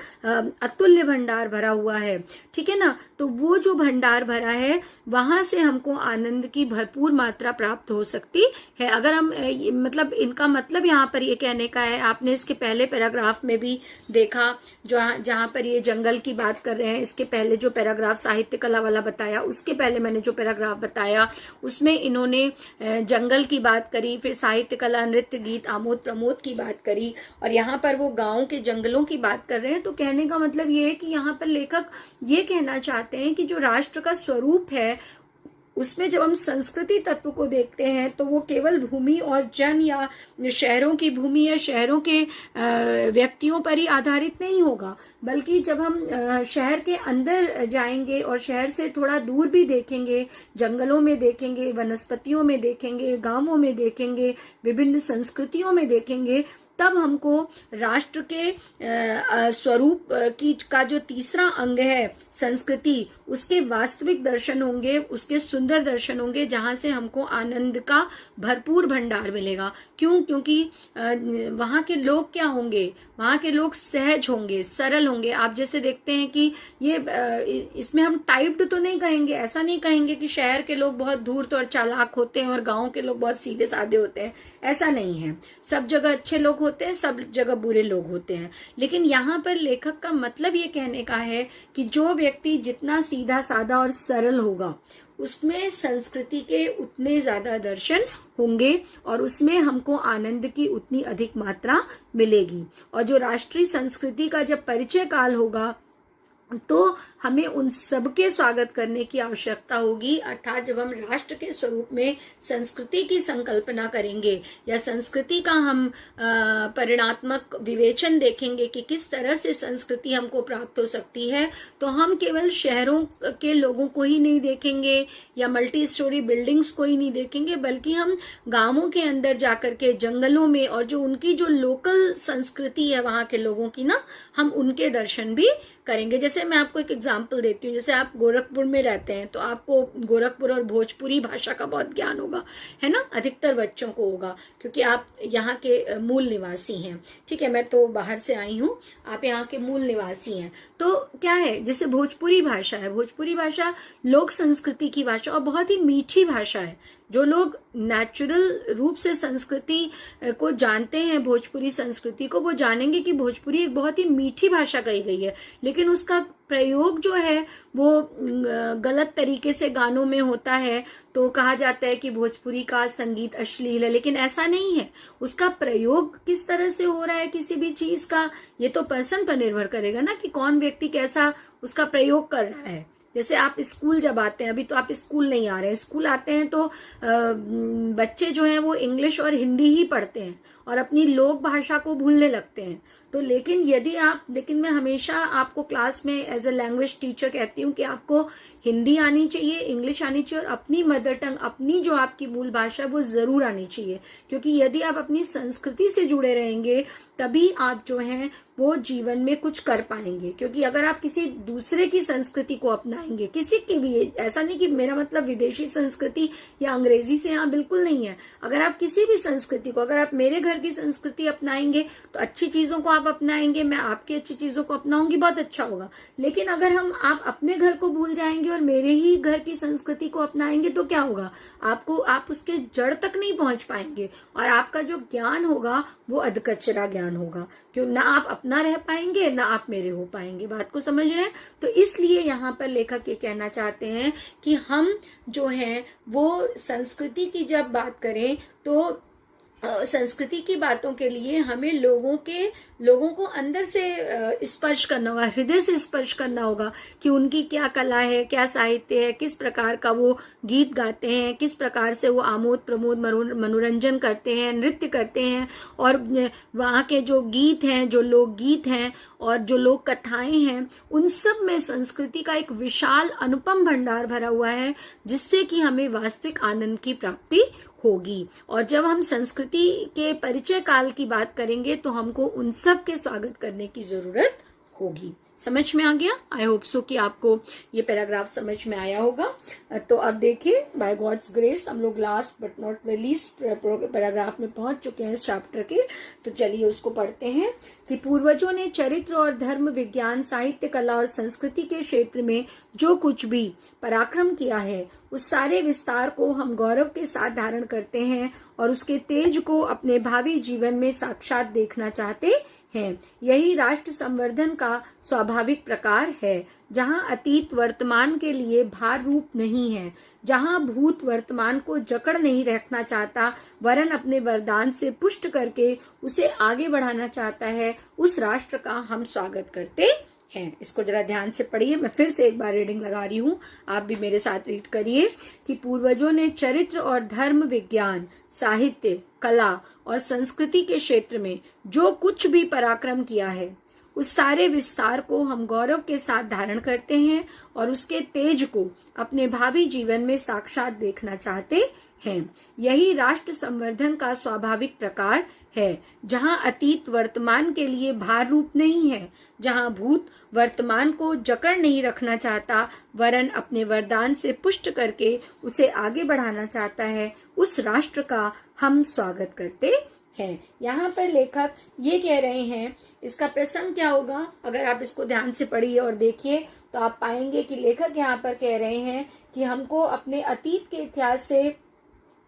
अतुल्य भंडार भरा हुआ है, ठीक है ना। तो वो जो भंडार भरा है वहां से हमको आनंद की भरपूर मात्रा प्राप्त हो सकती है। अगर हम मतलब इनका मतलब यहाँ पर ये कहने का है, आपने इसके पहले पैराग्राफ में भी देखा जहां पर ये जंगल की बात कर रहे हैं, इसके पहले जो पैराग्राफ साहित्य कला वाला बताया, उसके पहले मैंने जो पैराग्राफ बताया उसमें इन्होंने जंगल की बात करी, फिर साहित्य कला, नृत्य, गीत, आमोद प्रमोद की बात करी और यहाँ पर वो गांव के जंगलों की बात कर रहे हैं। तो कहने का मतलब ये है कि यहाँ पर लेखक ये कहना चाहते हैं कि जो राष्ट्र का स्वरूप है उसमें जब हम संस्कृति तत्व को देखते हैं तो वो केवल भूमि और जन या शहरों की भूमि या शहरों के व्यक्तियों पर ही आधारित नहीं होगा, बल्कि जब हम शहर के अंदर जाएंगे और शहर से थोड़ा दूर भी देखेंगे, जंगलों में देखेंगे, वनस्पतियों में देखेंगे, गांवों में देखेंगे, विभिन्न संस्कृतियों में देखेंगे, तब हमको राष्ट्र के स्वरूप की का जो तीसरा अंग है संस्कृति, उसके वास्तविक दर्शन होंगे, उसके सुंदर दर्शन होंगे, जहां से हमको आनंद का भरपूर भंडार मिलेगा। क्यों? क्योंकि वहां के लोग क्या होंगे, वहां के लोग सहज होंगे, सरल होंगे। आप जैसे देखते हैं कि ये इसमें हम टाइप्ड तो नहीं कहेंगे, ऐसा नहीं कहेंगे कि शहर के लोग बहुत धूर्त और चालाक होते हैं और गांव के लोग बहुत सीधे साधे होते हैं, ऐसा नहीं है। सब जगह अच्छे लोग होते हैं, सब जगह बुरे लोग होते हैं। लेकिन यहाँ पर लेखक का मतलब ये कहने का है कि जो व्यक्ति जितना सीधा साधा और सरल होगा उसमें संस्कृति के उतने ज्यादा दर्शन होंगे और उसमें हमको आनंद की उतनी अधिक मात्रा मिलेगी। और जो राष्ट्रीय संस्कृति का जब परिचय काल होगा तो हमें उन सबके स्वागत करने की आवश्यकता होगी। अर्थात जब हम राष्ट्र के स्वरूप में संस्कृति की संकल्पना करेंगे या संस्कृति का हम परिणात्मक विवेचन देखेंगे कि किस तरह से संस्कृति हमको प्राप्त हो सकती है, तो हम केवल शहरों के लोगों को ही नहीं देखेंगे या मल्टी स्टोरी बिल्डिंग्स को ही नहीं देखेंगे, बल्कि हम गांवों के अंदर जाकर के जंगलों में और जो उनकी जो लोकल संस्कृति है वहां के लोगों की ना, हम उनके दर्शन भी करेंगे। जैसे मैं आपको एक एग्जांपल देती हूँ, जैसे आप गोरखपुर में रहते हैं तो आपको गोरखपुर और भोजपुरी भाषा का बहुत ज्ञान होगा, है ना, अधिकतर बच्चों को होगा क्योंकि आप यहाँ के मूल निवासी हैं। ठीक है, मैं तो बाहर से आई हूँ, आप यहाँ के मूल निवासी हैं। तो क्या है, जैसे भोजपुरी भाषा है, भोजपुरी भाषा लोक संस्कृति की भाषा और बहुत ही मीठी भाषा है। जो लोग नेचुरल रूप से संस्कृति को जानते हैं, भोजपुरी संस्कृति को, वो जानेंगे कि भोजपुरी एक बहुत ही मीठी भाषा कही गई है, लेकिन उसका प्रयोग जो है वो गलत तरीके से गानों में होता है। तो कहा जाता है कि भोजपुरी का संगीत अश्लील है, लेकिन ऐसा नहीं है। उसका प्रयोग किस तरह से हो रहा है किसी भी चीज का, ये तो पर्सन पर निर्भर करेगा ना कि कौन व्यक्ति कैसा उसका प्रयोग कर रहा है। जैसे आप स्कूल जब आते हैं, अभी तो आप स्कूल नहीं आ रहे हैं, स्कूल आते हैं तो बच्चे जो हैं वो इंग्लिश और हिंदी ही पढ़ते हैं और अपनी लोक भाषा को भूलने लगते हैं। तो लेकिन मैं हमेशा आपको क्लास में एज अ लैंग्वेज टीचर कहती हूँ कि आपको हिंदी आनी चाहिए, इंग्लिश आनी चाहिए और अपनी मदर टंग, अपनी जो आपकी मूल भाषा है वो जरूर आनी चाहिए। क्योंकि यदि आप अपनी संस्कृति से जुड़े रहेंगे तभी आप जो हैं वो जीवन में कुछ कर पाएंगे। क्योंकि अगर आप किसी दूसरे की संस्कृति को अपनाएंगे, किसी की भी, ऐसा नहीं कि मेरा मतलब विदेशी संस्कृति या अंग्रेजी से, यहाँ बिल्कुल नहीं है। अगर आप किसी भी संस्कृति को, अगर आप मेरे घर की संस्कृति अपनाएंगे तो अच्छी चीजों को आप अपनाएंगे, मैं आपकी अच्छी चीजों को अपनाऊंगी, बहुत अच्छा होगा। लेकिन अगर आप अपने घर को भूल जाएंगे और मेरे ही घर की संस्कृति को अपनाएंगे तो क्या होगा, आप उसके जड़ तक नहीं पहुंच पाएंगे और आपका जो ज्ञान होगा वो अधकचरा ज्ञान होगा। क्यों ना आप अपना रह पाएंगे, ना आप मेरे हो पाएंगे। बात को समझ रहे हैं? तो इसलिए यहाँ पर लेखक ये कहना चाहते हैं कि हम जो हैं वो संस्कृति की जब बात करें तो संस्कृति की बातों के लिए हमें लोगों को अंदर से स्पर्श करना होगा, हृदय से स्पर्श करना होगा कि उनकी क्या कला है, क्या साहित्य है, किस प्रकार का वो गीत गाते हैं, किस प्रकार से वो आमोद प्रमोद मनोरंजन करते हैं, नृत्य करते हैं। और वहाँ के जो गीत हैं, जो लोकगीत हैं और जो लोक कथाएं हैं, उन सब में संस्कृति का एक विशाल अनुपम भंडार भरा हुआ है, जिससे कि हमें वास्तविक आनंद की प्राप्ति होगी। और जब हम संस्कृति के परिचय काल की बात करेंगे तो हमको उन सब के स्वागत करने की जरूरत होगी। समझ में आ गया? आई होप सो कि आपको ये पैराग्राफ समझ में आया होगा। तो अब देखिए, बाय गॉड्स ग्रेस हम लोग last but not the least paragraph में पहुंच चुके हैं इस चैप्टर के। तो चलिए उसको पढ़ते हैं कि पूर्वजों ने चरित्र और धर्म, विज्ञान, साहित्य, कला और संस्कृति के क्षेत्र में जो कुछ भी पराक्रम किया है, उस सारे विस्तार को हम गौरव के साथ धारण करते हैं और उसके तेज को अपने भावी जीवन में साक्षात देखना चाहते हैं। यही राष्ट्र संवर्धन का स्वाभाविक प्रकार है, जहां अतीत वर्तमान के लिए भार रूप नहीं है, जहां भूत वर्तमान को जकड़ नहीं रखना चाहता वरन अपने वरदान से पुष्ट करके उसे आगे बढ़ाना चाहता है, उस राष्ट्र का हम स्वागत करते हैं। इसको जरा ध्यान से पढ़िए, मैं फिर से एक बार रीडिंग लगा रही हूँ, आप भी मेरे साथ रीड करिए कि पूर्वजों ने चरित्र और धर्म, विज्ञान, साहित्य, कला और संस्कृति के क्षेत्र में जो कुछ भी पराक्रम किया है, उस सारे विस्तार को हम गौरव के साथ धारण करते हैं और उसके तेज को अपने भावी जीवन में साक्षात देखना चाहते हैं। यही राष्ट्र संवर्धन का स्वाभाविक प्रकार है, जहां अतीत वर्तमान के लिए भार रूप नहीं है, जहां भूत वर्तमान को जकड़ नहीं रखना चाहता वरन अपने वरदान से पुष्ट करके उसे आगे बढ़ाना चाहता है, उस राष्ट्र का हम स्वागत करते हैं। यहाँ पर लेखक ये कह रहे हैं, इसका प्रसंग क्या होगा, अगर आप इसको ध्यान से पढ़िए और देखिए तो आप पाएंगे कि लेखक यहाँ पर कह रहे हैं कि हमको अपने अतीत के इतिहास से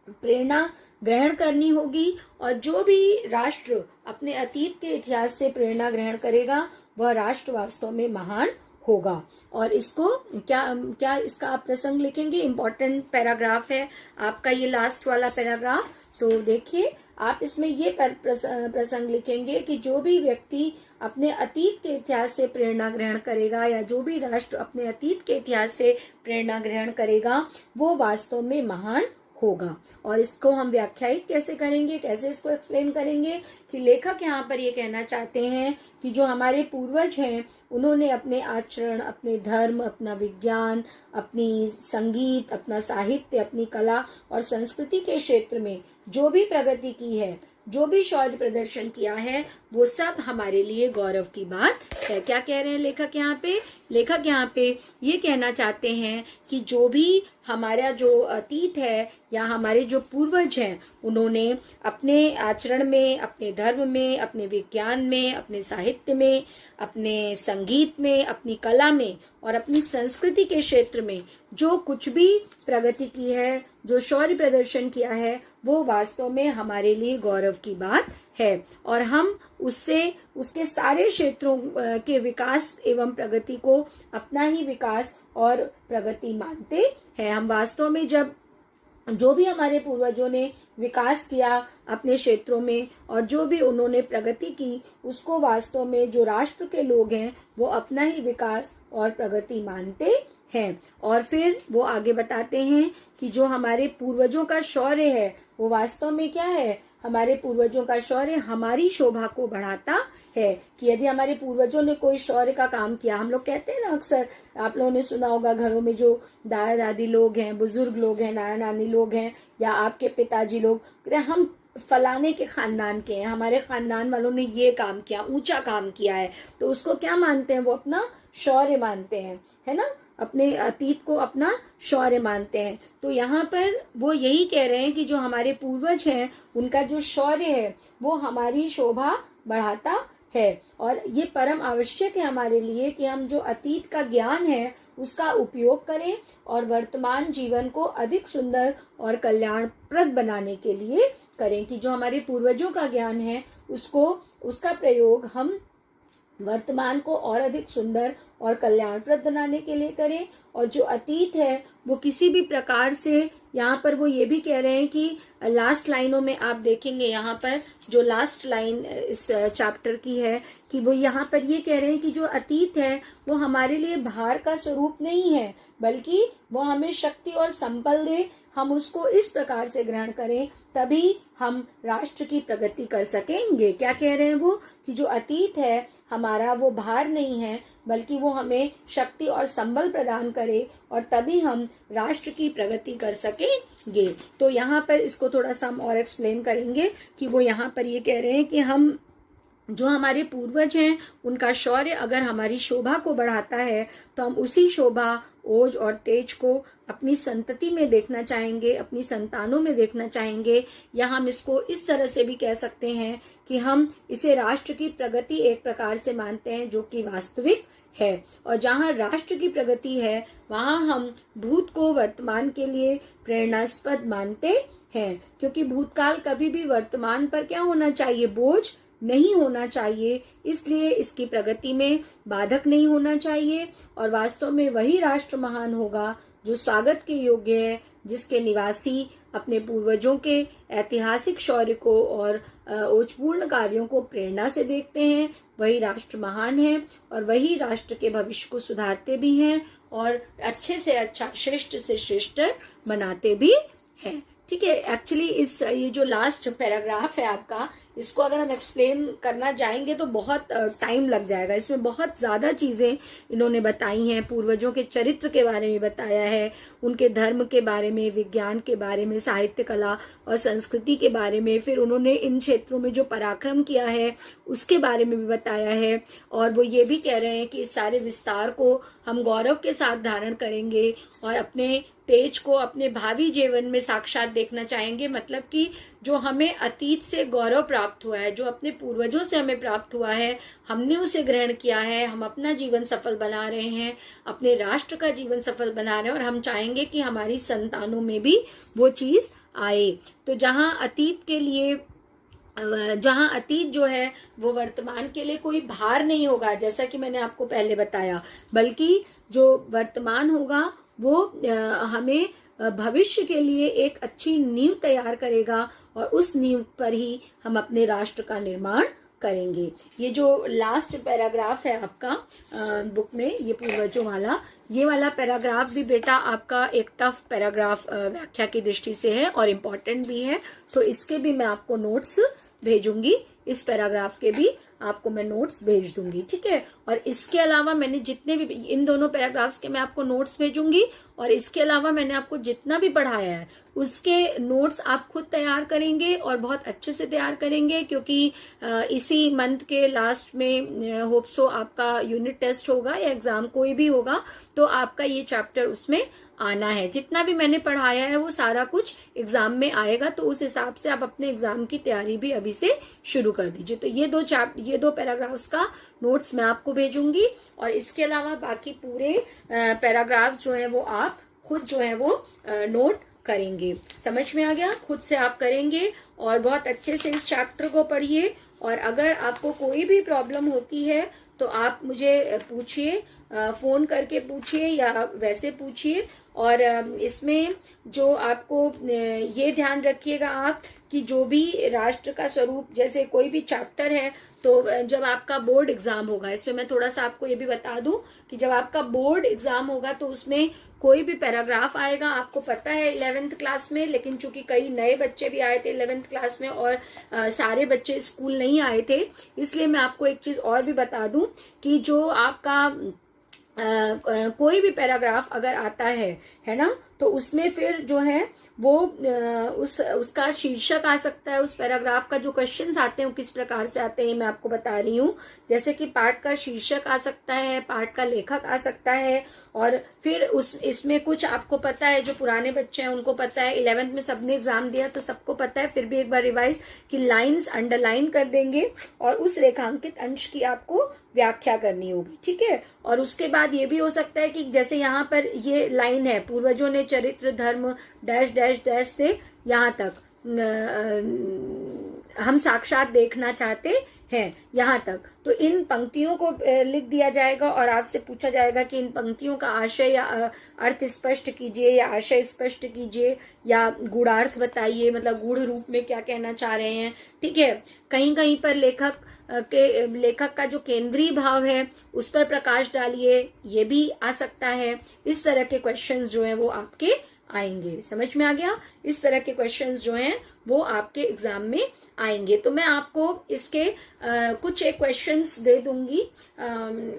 प्रेरणा ग्रहण करनी होगी और जो भी राष्ट्र अपने अतीत के इतिहास से प्रेरणा ग्रहण करेगा वह राष्ट्र वास्तव में महान होगा। और इसको क्या इसका आप प्रसंग लिखेंगे, इम्पोर्टेंट पैराग्राफ है आपका ये लास्ट वाला पैराग्राफ। तो देखिए आप इसमें ये प्रसंग लिखेंगे कि जो भी व्यक्ति अपने अतीत के इतिहास से प्रेरणा ग्रहण करेगा या जो भी राष्ट्र अपने अतीत के इतिहास से प्रेरणा ग्रहण करेगा वो वास्तव में महान होगा। और इसको हम व्याख्यायित कैसे करेंगे, कैसे इसको एक्सप्लेन करेंगे कि लेखक यहाँ पर ये कहना चाहते हैं कि जो हमारे पूर्वज हैं उन्होंने अपने आचरण, अपने धर्म, अपना विज्ञान, अपनी संगीत, अपना साहित्य, अपनी कला और संस्कृति के क्षेत्र में जो भी प्रगति की है, जो भी शौर्य प्रदर्शन किया है, वो सब हमारे लिए गौरव की बात है। क्या कह रहे हैं लेखक यहाँ पे? लेखक यहाँ पे ये कहना चाहते हैं कि जो भी हमारा जो अतीत है या हमारे जो पूर्वज हैं उन्होंने अपने आचरण में, अपने धर्म में, अपने विज्ञान में, अपने साहित्य में, अपने संगीत में, अपनी कला में और अपनी संस्कृति के क्षेत्र में जो कुछ भी प्रगति की है, जो शौर्य प्रदर्शन किया है, वो वास्तव में हमारे लिए गौरव की बात है। और हम उसके सारे क्षेत्रों के विकास एवं प्रगति को अपना ही विकास और प्रगति मानते हैं। हम वास्तव में जब जो भी हमारे पूर्वजों ने विकास किया अपने क्षेत्रों में और जो भी उन्होंने प्रगति की, उसको वास्तव में जो राष्ट्र के लोग हैं वो अपना ही विकास और प्रगति मानते हैं। और फिर वो आगे बताते हैं कि जो हमारे पूर्वजों का शौर्य है वो वास्तव में क्या है? हमारे पूर्वजों का शौर्य हमारी शोभा को बढ़ाता है। कि यदि हमारे पूर्वजों ने कोई शौर्य का काम किया, हम लोग कहते हैं ना अक्सर, आप लोगों ने सुना होगा, घरों में जो दादा दादी लोग हैं, बुजुर्ग लोग हैं, नाना नानी लोग हैं या आपके पिताजी लोग, हम फलाने के खानदान के हैं, हमारे खानदान वालों ने ये काम किया, ऊंचा काम किया है, तो उसको क्या मानते हैं? वो अपना शौर्य मानते हैं, है ना, अपने अतीत को अपना शौर्य मानते हैं। तो यहाँ पर वो यही कह रहे हैं कि जो हमारे पूर्वज हैं उनका जो शौर्य है वो हमारी शोभा बढ़ाता है। और ये परम आवश्यक है हमारे लिए कि हम जो अतीत का ज्ञान है उसका उपयोग करें और वर्तमान जीवन को अधिक सुंदर और कल्याणप्रद बनाने के लिए करें। कि जो हमारे पूर्वजों का ज्ञान है उसका प्रयोग हम वर्तमान को और अधिक सुंदर और कल्याणप्रद बनाने के लिए करें। और जो अतीत है वो किसी भी प्रकार से, यहाँ पर वो ये भी कह रहे हैं कि लास्ट लाइनों में आप देखेंगे, यहाँ पर जो लास्ट लाइन इस चैप्टर की है कि वो यहाँ पर ये कह रहे हैं कि जो अतीत है वो हमारे लिए भार का स्वरूप नहीं है, बल्कि वो हमें शक्ति और संबल दे। हम उसको इस प्रकार से ग्रहण करें तभी हम राष्ट्र की प्रगति कर सकेंगे। क्या कह रहे हैं वो? कि जो अतीत है हमारा वो भार नहीं है, बल्कि वो हमें शक्ति और संबल प्रदान करे और तभी हम राष्ट्र की प्रगति कर सकेंगे। तो यहाँ पर इसको थोड़ा सा हम और एक्सप्लेन करेंगे कि वो यहाँ पर ये कह रहे हैं कि हम जो हमारे पूर्वज हैं उनका शौर्य अगर हमारी शोभा को बढ़ाता है तो हम उसी शोभा, ओज और तेज को अपनी संतति में देखना चाहेंगे, अपनी संतानों में देखना चाहेंगे। या हम इसको इस तरह से भी कह सकते हैं कि हम इसे राष्ट्र की प्रगति एक प्रकार से मानते हैं जो कि वास्तविक है। और जहाँ राष्ट्र की प्रगति है वहाँ हम भूत को वर्तमान के लिए प्रेरणास्पद मानते हैं, क्योंकि भूतकाल कभी भी वर्तमान पर क्या होना चाहिए? बोझ नहीं होना चाहिए। इसलिए इसकी प्रगति में बाधक नहीं होना चाहिए। और वास्तव में वही राष्ट्र महान होगा जो स्वागत के योग्य है, जिसके निवासी अपने पूर्वजों के ऐतिहासिक शौर्य को और ओजपूर्ण कार्यों को प्रेरणा से देखते हैं। वही राष्ट्र महान है और वही राष्ट्र के भविष्य को सुधारते भी हैं और अच्छे से अच्छा, श्रेष्ठ से श्रेष्ठ बनाते भी हैं। ठीक है। एक्चुअली ये जो लास्ट पैराग्राफ है आपका, इसको अगर हम एक्सप्लेन करना जाएंगे तो बहुत टाइम लग जाएगा। इसमें बहुत ज्यादा चीजें इन्होंने बताई हैं, पूर्वजों के चरित्र के बारे में बताया है, उनके धर्म के बारे में, विज्ञान के बारे में, साहित्य, कला और संस्कृति के बारे में, फिर उन्होंने इन क्षेत्रों में जो पराक्रम किया है उसके बारे में भी बताया है। और वो ये भी कह रहे हैं कि इस सारे विस्तार को हम गौरव के साथ धारण करेंगे और अपने तेज को अपने भावी जीवन में साक्षात देखना चाहेंगे। मतलब कि जो हमें अतीत से गौरव प्राप्त हुआ है, जो अपने पूर्वजों से हमें प्राप्त हुआ है, हमने उसे ग्रहण किया है, हम अपना जीवन सफल बना रहे हैं, अपने राष्ट्र का जीवन सफल बना रहे हैं और हम चाहेंगे कि हमारी संतानों में भी वो चीज आए। तो जहाँ अतीत जो है वो वर्तमान के लिए कोई भार नहीं होगा, जैसा कि मैंने आपको पहले बताया, बल्कि जो वर्तमान होगा वो हमें भविष्य के लिए एक अच्छी नींव तैयार करेगा और उस नींव पर ही हम अपने राष्ट्र का निर्माण करेंगे। ये जो लास्ट पैराग्राफ है आपका बुक में, ये पूर्वजों वाला, ये वाला पैराग्राफ भी बेटा आपका एक टफ पैराग्राफ व्याख्या की दृष्टि से है और इम्पोर्टेंट भी है, तो इसके भी मैं आपको नोट्स भेजूंगी, इस पैराग्राफ के भी आपको मैं नोट्स भेज दूंगी, ठीक है। और इसके अलावा मैंने जितने भी, इन दोनों पैराग्राफ्स के मैं आपको नोट्स भेजूंगी, और इसके अलावा मैंने आपको जितना भी पढ़ाया है उसके नोट्स आप खुद तैयार करेंगे और बहुत अच्छे से तैयार करेंगे, क्योंकि इसी मंथ के लास्ट में होप सो आपका यूनिट टेस्ट होगा या एग्जाम कोई भी होगा, तो आपका ये चैप्टर उसमें आना है। जितना भी मैंने पढ़ाया है वो सारा कुछ एग्जाम में आएगा, तो उस हिसाब से आप अपने एग्जाम की तैयारी भी अभी से शुरू कर दीजिए। तो ये दो पैराग्राफ्स का नोट्स मैं आपको भेजूंगी, और इसके अलावा बाकी पूरे पैराग्राफ्स जो है वो आप खुद जो है वो नोट करेंगे। समझ में आ गया? खुद से आप करेंगे और बहुत अच्छे से इस चैप्टर को पढ़िए। और अगर आपको कोई भी प्रॉब्लम होती है तो आप मुझे पूछिए, फोन करके पूछिए या वैसे पूछिए। और इसमें जो आपको ये ध्यान रखिएगा आप कि जो भी राष्ट्र का स्वरूप, जैसे कोई भी चैप्टर है, तो जब आपका बोर्ड एग्जाम होगा, इसमें मैं थोड़ा सा आपको ये भी बता दूं कि जब आपका बोर्ड एग्जाम होगा तो उसमें कोई भी पैराग्राफ आएगा, आपको पता है 11th क्लास में, लेकिन चूंकि कई नए बच्चे भी आए थे 11th क्लास में और सारे बच्चे स्कूल नहीं आए थे, इसलिए मैं आपको एक चीज और भी बता दूं कि जो आपका कोई भी पैराग्राफ अगर आता है ना, तो उसमें फिर जो है वो उसका शीर्षक आ सकता है, उस पैराग्राफ का जो क्वेश्चंस आते हैं वो किस प्रकार से आते हैं मैं आपको बता रही हूँ। जैसे कि पाठ का शीर्षक आ सकता है, पाठ का लेखक आ सकता है, और फिर इसमें कुछ आपको पता है, जो पुराने बच्चे हैं उनको पता है, 11th में सबने एग्जाम दिया तो सबको पता है, फिर भी एक बार रिवाइज कि लाइंस अंडरलाइन कर देंगे और उस रेखांकित अंश की आपको व्याख्या करनी होगी, ठीक है। और उसके बाद ये भी हो सकता है कि जैसे यहाँ पर ये लाइन है, पूर्वजों ने चरित्र धर्म डैश डैश डैश से यहाँ तक हम साक्षात देखना चाहते हैं, यहाँ तक, तो इन पंक्तियों को लिख दिया जाएगा और आपसे पूछा जाएगा कि इन पंक्तियों का आशय या अर्थ स्पष्ट कीजिए या आशय स्पष्ट कीजिए या गूढ़ार्थ बताइए, मतलब गूढ़ रूप में क्या कहना चाह रहे हैं, ठीक है। कहीं कहीं पर लेखक का जो केंद्रीय भाव है उस पर प्रकाश डालिए, ये भी आ सकता है। इस तरह के क्वेश्चंस जो हैं वो आपके आएंगे। समझ में आ गया? इस तरह के क्वेश्चंस जो हैं वो आपके एग्जाम में आएंगे। तो मैं आपको इसके कुछ एक क्वेश्चंस दे दूंगी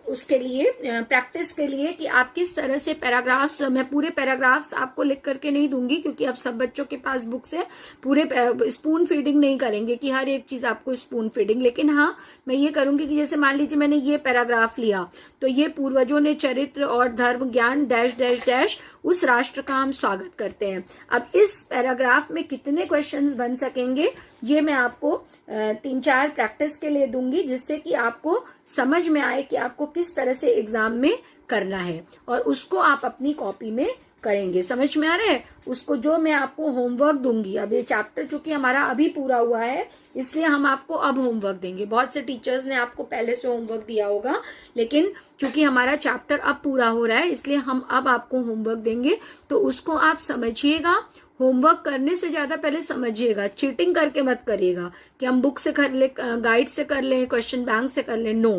उसके लिए, प्रैक्टिस के लिए, कि आप किस तरह से पैराग्राफ्स, मैं पूरे पैराग्राफ्स आपको लिख करके नहीं दूंगी क्योंकि अब सब बच्चों के पास बुक्स है, पूरे स्पून फीडिंग नहीं करेंगे कि हर एक चीज आपको स्पून फीडिंग, लेकिन हाँ मैं ये करूंगी कि जैसे मान लीजिए मैंने ये पैराग्राफ लिया, तो ये पूर्वजों ने चरित्र और धर्म ज्ञान डैश डैश डैश उस राष्ट्र का हम स्वागत करते हैं। अब इस पैराग्राफ में कितने क्वेश्चंस बन सकेंगे ये मैं आपको 3-4 प्रैक्टिस के लिए दूंगी, जिससे कि आपको समझ में आए कि आपको किस तरह से एग्जाम में करना है, और उसको आप अपनी कॉपी में करेंगे। समझ में आ रहा है? उसको जो मैं आपको होमवर्क दूंगी, अब ये चैप्टर चूंकि हमारा अभी पूरा हुआ है इसलिए हम आपको अब होमवर्क देंगे। बहुत से टीचर्स ने आपको पहले से होमवर्क दिया होगा, लेकिन चूंकि हमारा चैप्टर अब पूरा हो रहा है इसलिए हम अब आपको होमवर्क देंगे, तो उसको आप समझिएगा। होमवर्क करने से ज्यादा पहले समझिएगा, चीटिंग करके मत करिएगा कि हम बुक से कर ले, गाइड से कर लें, क्वेश्चन बैंक से कर लें। No,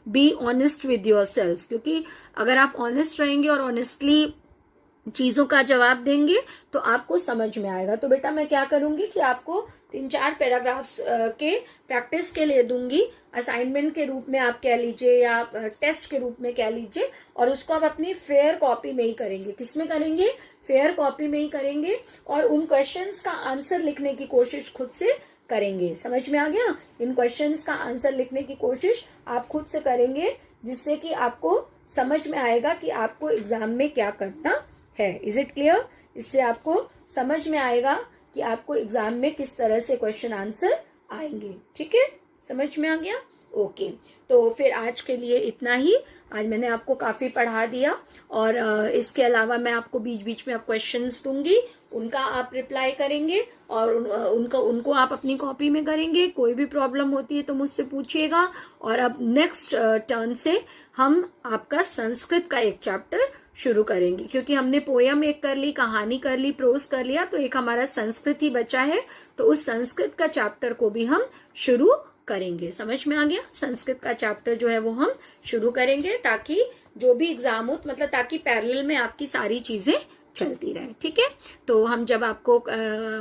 be honest with yourself, क्योंकि अगर आप ऑनेस्ट रहेंगे और ऑनेस्टली चीजों का जवाब देंगे तो आपको समझ में आएगा। तो बेटा मैं क्या करूंगी कि आपको 3-4 पैराग्राफ्स के प्रैक्टिस के लिए दूंगी, असाइनमेंट के रूप में आप कह लीजिए या टेस्ट के रूप में कह लीजिए, और उसको आप अपनी फेयर कॉपी में ही करेंगे। किसमें करेंगे? फेयर कॉपी में ही करेंगे, और उन क्वेश्चंस का आंसर लिखने की कोशिश खुद से करेंगे। समझ में आ गया? इन क्वेश्चंस का आंसर लिखने की कोशिश आप खुद से करेंगे, जिससे कि आपको समझ में आएगा कि आपको एग्जाम में क्या करना है। Is it clear? इससे आपको समझ में आएगा कि आपको एग्जाम में किस तरह से क्वेश्चन आंसर आएंगे। ठीक है, समझ में आ गया? ओके, तो फिर आज के लिए इतना ही। आज मैंने आपको काफी पढ़ा दिया, और इसके अलावा मैं आपको बीच बीच में क्वेश्चंस दूंगी, उनका आप रिप्लाई करेंगे और उनको आप अपनी कॉपी में करेंगे। कोई भी प्रॉब्लम होती है तो मुझसे पूछिएगा। और अब नेक्स्ट टर्न से हम आपका संस्कृत का एक चैप्टर शुरू करेंगे, क्योंकि हमने पोयम एक कर ली, कहानी कर ली, प्रोज कर लिया, तो एक हमारा संस्कृत ही बचा है। तो उस संस्कृत का चैप्टर को भी हम शुरू करेंगे। समझ में आ गया? संस्कृत का चैप्टर जो है वो हम शुरू करेंगे, ताकि जो भी एग्जाम हो, मतलब ताकि पैरेलल में आपकी सारी चीजें चलती रहे। ठीक है, तो हम जब आपको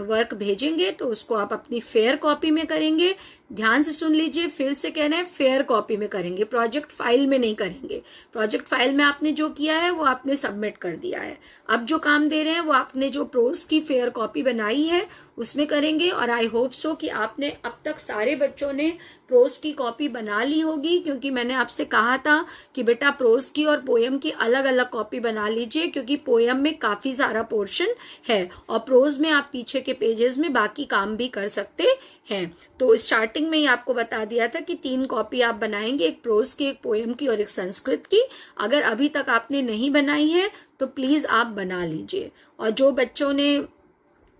वर्क भेजेंगे तो उसको आप अपनी फेयर कॉपी में करेंगे। ध्यान से सुन लीजिए, फिर से कह रहे हैं, फेयर कॉपी में करेंगे, प्रोजेक्ट फाइल में नहीं करेंगे। प्रोजेक्ट फाइल में आपने जो किया है वो आपने सबमिट कर दिया है। अब जो काम दे रहे हैं वो आपने जो प्रोज की फेयर कॉपी बनाई है उसमें करेंगे। और आई होप सो कि आपने अब तक सारे बच्चों ने प्रोज की कॉपी बना ली होगी, क्योंकि मैंने आपसे कहा था कि बेटा प्रोज की और पोयम की अलग अलग कॉपी बना लीजिए, क्योंकि पोयम में काफी सारा पोर्शन है और प्रोज में आप पीछे के पेजेस में बाकी काम भी कर सकते हैं। तो स्टार्टिंग में ही आपको बता दिया था कि 3 कॉपी आप बनाएंगे, एक प्रोज की, एक पोयम की और एक संस्कृत की। अगर अभी तक आपने नहीं बनाई है तो प्लीज आप बना लीजिए। और जो बच्चों ने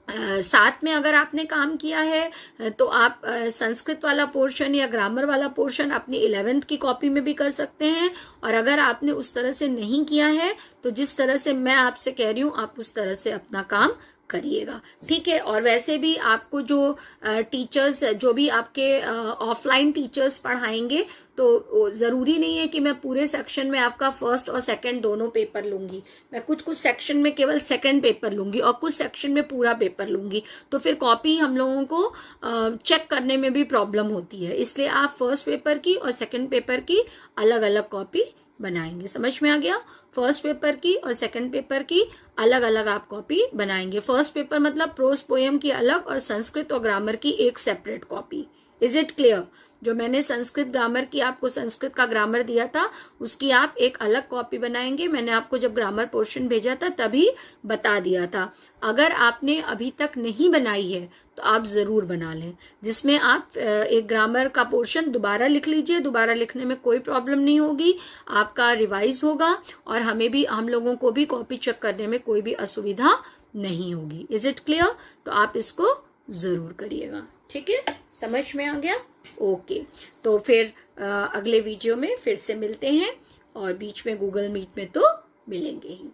साथ में अगर आपने काम किया है तो आप संस्कृत वाला पोर्शन या ग्रामर वाला पोर्शन अपनी 11th की कॉपी में भी कर सकते हैं। और अगर आपने उस तरह से नहीं किया है तो जिस तरह से मैं आपसे कह रही हूं आप उस तरह से अपना काम करिएगा। ठीक है, और वैसे भी आपको जो टीचर्स, जो भी आपके ऑफलाइन टीचर्स पढ़ाएंगे, तो जरूरी नहीं है कि मैं पूरे सेक्शन में आपका फर्स्ट और सेकंड दोनों पेपर लूंगी। मैं कुछ सेक्शन में केवल सेकंड पेपर लूंगी और कुछ सेक्शन में पूरा पेपर लूंगी। तो फिर कॉपी हम लोगों को चेक करने में भी प्रॉब्लम होती है, इसलिए आप फर्स्ट पेपर की और सेकंड पेपर की अलग अलग कॉपी बनाएंगे। समझ में आ गया? फर्स्ट पेपर की और सेकंड पेपर की अलग अलग आप कॉपी बनाएंगे। फर्स्ट पेपर मतलब प्रोज पोयम की अलग और संस्कृत और ग्रामर की एक separate copy. Is it clear? जो मैंने संस्कृत ग्रामर की आपको संस्कृत का ग्रामर दिया था उसकी आप एक अलग कॉपी बनाएंगे। मैंने आपको जब ग्रामर पोर्शन भेजा था तभी बता दिया था। अगर आपने अभी तक नहीं बनाई है तो आप जरूर बना लें, जिसमें आप एक ग्रामर का पोर्शन दोबारा लिख लीजिए। दोबारा लिखने में कोई प्रॉब्लम नहीं होगी, आपका रिवाइज होगा और हम लोगों को भी कॉपी चेक करने में कोई भी असुविधा नहीं होगी। Is it clear? तो आप इसको जरूर करिएगा। ठीक है, समझ में आ गया? ओके, तो फिर अगले वीडियो में फिर से मिलते हैं और बीच में गूगल मीट में तो मिलेंगे ही।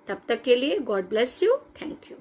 तब तक के लिए God bless you, thank you.